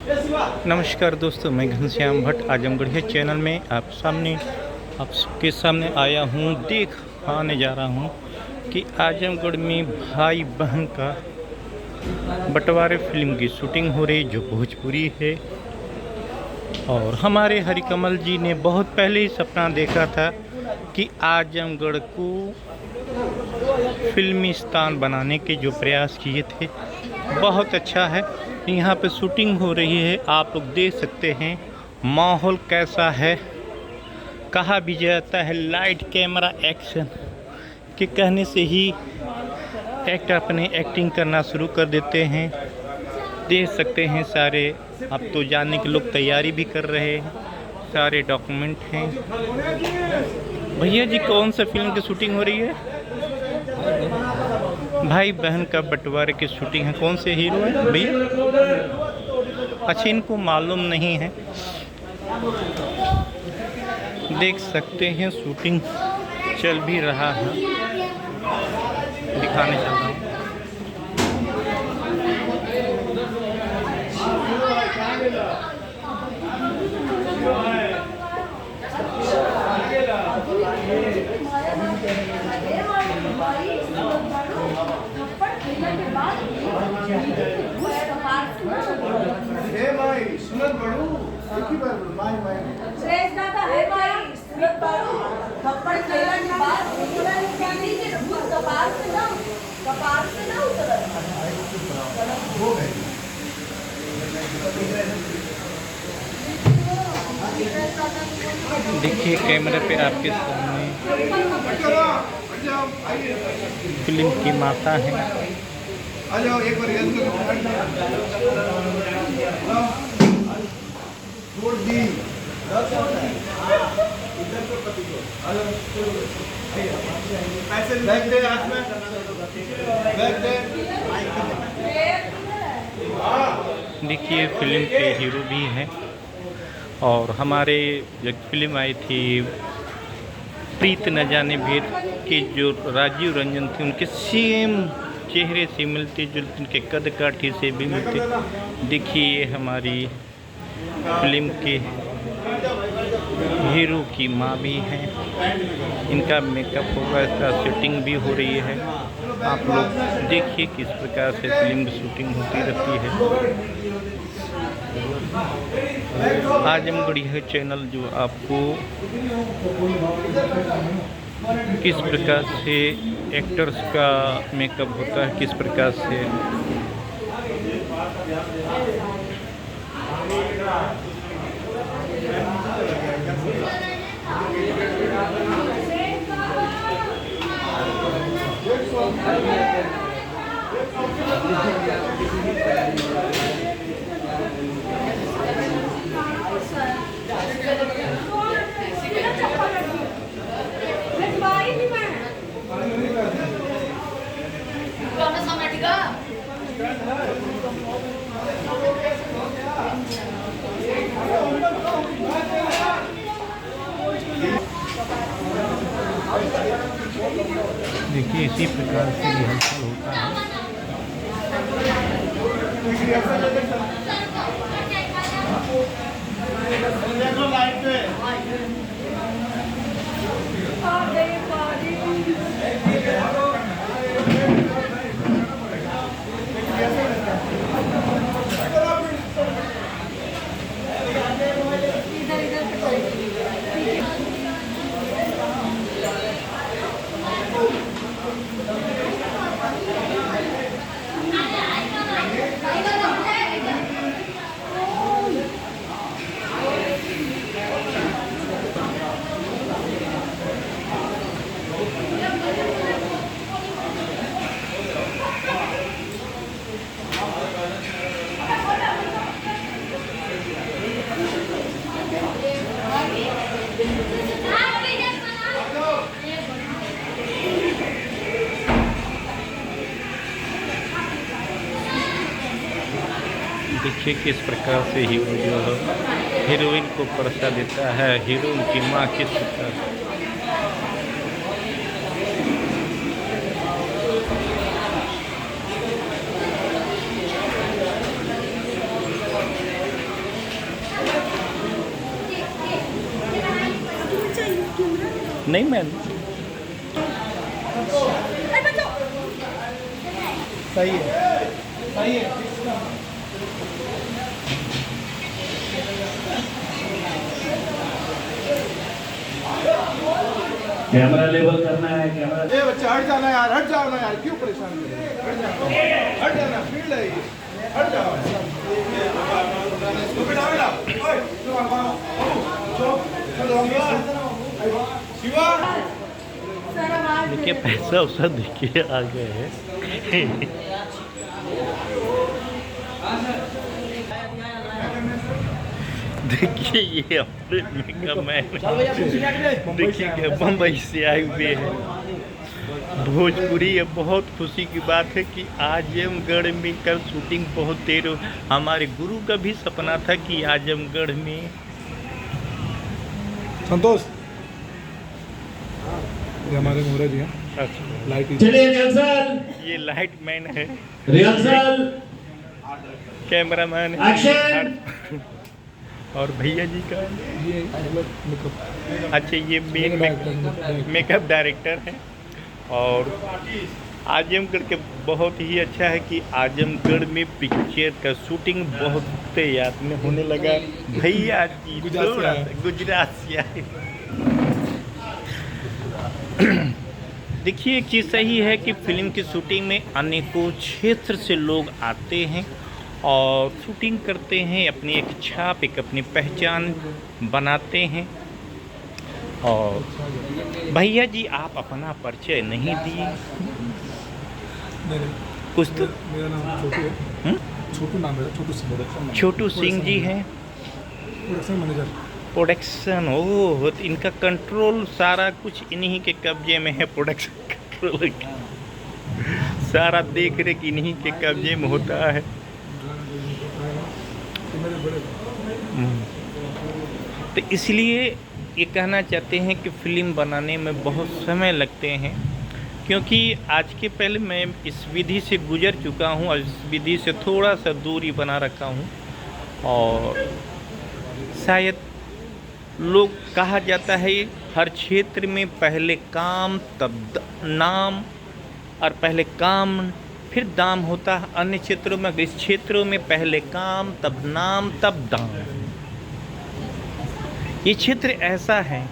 नमस्कार दोस्तों, मैं घनश्याम भट्ट आजमगढ़िया चैनल में आपके सामने आया हूँ। दिखाने जा रहा हूँ कि आजमगढ़ में भाई बहन का बंटवारे फिल्म की शूटिंग हो रही, जो भोजपुरी है। और हमारे हरिकमल जी ने बहुत पहले ही सपना देखा था कि आजमगढ़ को फिल्मी स्थान बनाने के जो प्रयास किए थे, बहुत अच्छा है। यहाँ पे शूटिंग हो रही है, आप लोग देख सकते हैं माहौल कैसा है। कहा भी जाता है लाइट कैमरा एक्शन के कहने से ही एक्टर अपने एक्टिंग करना शुरू कर देते हैं। देख सकते हैं सारे, अब तो जाने के लोग तैयारी भी कर रहे हैं, सारे डॉक्यूमेंट हैं। भैया जी, कौन सा फिल्म की शूटिंग हो रही है? भाई बहन का बंटवारे की शूटिंग है। कौन से हीरो हैं भैया? अच्छा, इनको मालूम नहीं है। देख सकते हैं शूटिंग चल भी रहा है, दिखाने चलता हूँ। देखिए कैमरे पे आपके सामने फिल्म की माता है। आ जाओ एक बार छोड़ दी बैग दे हाथ में, बैग दे। देखिए फिल्म के हीरो भी हैं। और हमारे जब फिल्म आई थी प्रीत न जाने भेद के, जो राजीव रंजन थे, उनके सेम चेहरे से मिलते जुलते, उनके कद काठी से भी मिलते। देखिए ये हमारी फिल्म के हीरो की माँ भी हैं, इनका मेकअप होगा, इसका शूटिंग भी हो रही है। आप लोग देखिए किस प्रकार से फिल्म की शूटिंग होती रहती है। आजमगढ़िया चैनल जो आपको किस प्रकार से एक्टर्स का मेकअप होता है, किस प्रकार से देखिए इसी प्रकार से रिहर्सल होता है। देखिए किस प्रकार से हीरो जो है हीरोइन को परसा देता है, हीरोइन की माँ किस प्रकार से नहीं मैं सही है, सही है। कैमरा लेवल करना है, कैमरा ए बच्चा हट जाना यार, हट जाओ ना यार, क्यों परेशान कर रहे हो? हट जाना, फील्ड है ये, हट जाओ। इसको बिठाओ ना, ओए, शिवा। देखिए पैसा उसा देखिए आ गए हैं। देखिए ये अपने मेकअप मैन देखिए क्या बम्बई से आए हुए हैं भोजपुरी। ये बहुत खुशी की बात है कि आजमगढ़ में कल शूटिंग बहुत देर हमारे गुरु का भी सपना था कि आजमगढ़ में संतोष, ये हमारे मोहरा जी हैं, लाइट। चलिए रिहर्सल, ये लाइट मैन है, रिहर्सल, कैमरामैन एक्शन। और भैया जी का ये मेकअप, अच्छा ये मेन मेकअप डायरेक्टर है। और आजमगढ़ के बहुत ही अच्छा है कि आजमगढ़ में पिक्चर का शूटिंग बहुत याद में होने लगा। भैया जी थोड़ा सा गुजरात से आए। देखिए एक चीज़ सही है कि फिल्म की शूटिंग में अनेकों क्षेत्र से लोग आते हैं और शूटिंग करते हैं, अपनी एक छाप, एक अपनी पहचान बनाते हैं। और भैया जी आप अपना परिचय नहीं दिए कुछ तो। मेरा नाम छोटू है, छोटू नाम है, छोटू सिंह। छोटू सिंह जी हैं, प्रोडक्शन मैनेजर। प्रोडक्शन। ओह तो इनका कंट्रोल सारा कुछ इन्हीं के कब्जे में है। प्रोडक्शन कंट्रोल सारा देख रेख इन्हीं के कब्जे में होता है। तो इसलिए ये कहना चाहते हैं कि फ़िल्म बनाने में बहुत समय लगते हैं, क्योंकि आज के पहले मैं इस विधि से गुजर चुका हूँ और इस विधि से थोड़ा सा दूरी बना रखा हूँ। और शायद लोग कहा जाता है हर क्षेत्र में पहले काम तब नाम, और पहले काम फिर दाम होता है। अन्य क्षेत्रों में, इस क्षेत्रों में पहले काम तब नाम तब दाम। ये क्षेत्र ऐसा है,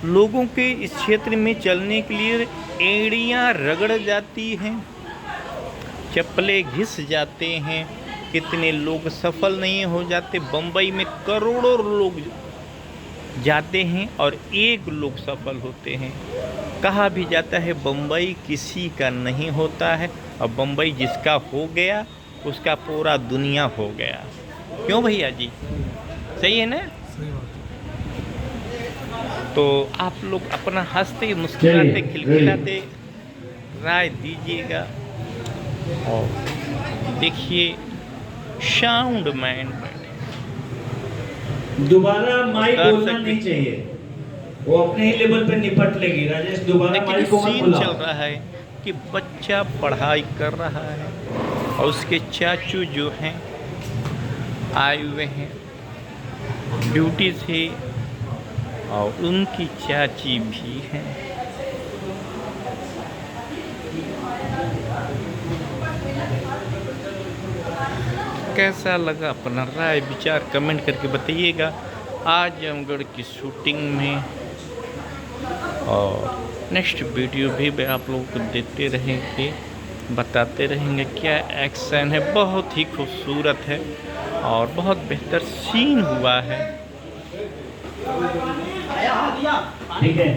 लोगों के इस क्षेत्र में चलने के लिए एड़ियाँ रगड़ जाती हैं, चप्पलें घिस जाते हैं, कितने लोग सफल नहीं हो जाते। बम्बई में करोड़ों लोग जाते हैं और एक लोग सफल होते हैं। कहा भी जाता है बम्बई किसी का नहीं होता है, और बम्बई जिसका हो गया उसका पूरा दुनिया हो गया। क्यों भैया जी, सही है ना? सही बात। तो आप लोग अपना हंसते मुस्कुराते खिलखिलाते राय दीजिएगा। और देखिए साउंड मैन दोबारा माइक बता बोलना सकते- नहीं चाहिए, वो अपने ही लेवल पे निपट लेगी। राजेश दोबारा लेकिन माइक को मत सीन बुलाओ। चल रहा है कि बच्चा पढ़ाई कर रहा है और उसके चाचू जो हैं आए हुए हैं ड्यूटी से, और उनकी चाची भी हैं। कैसा लगा अपना राय विचार कमेंट करके बताइएगा आजमगढ़ की शूटिंग में। और नेक्स्ट वीडियो भी मैं आप लोगों को देते रहेंगे, बताते रहेंगे क्या एक्शन है। बहुत ही खूबसूरत है और बहुत बेहतर सीन हुआ है। ठीक है।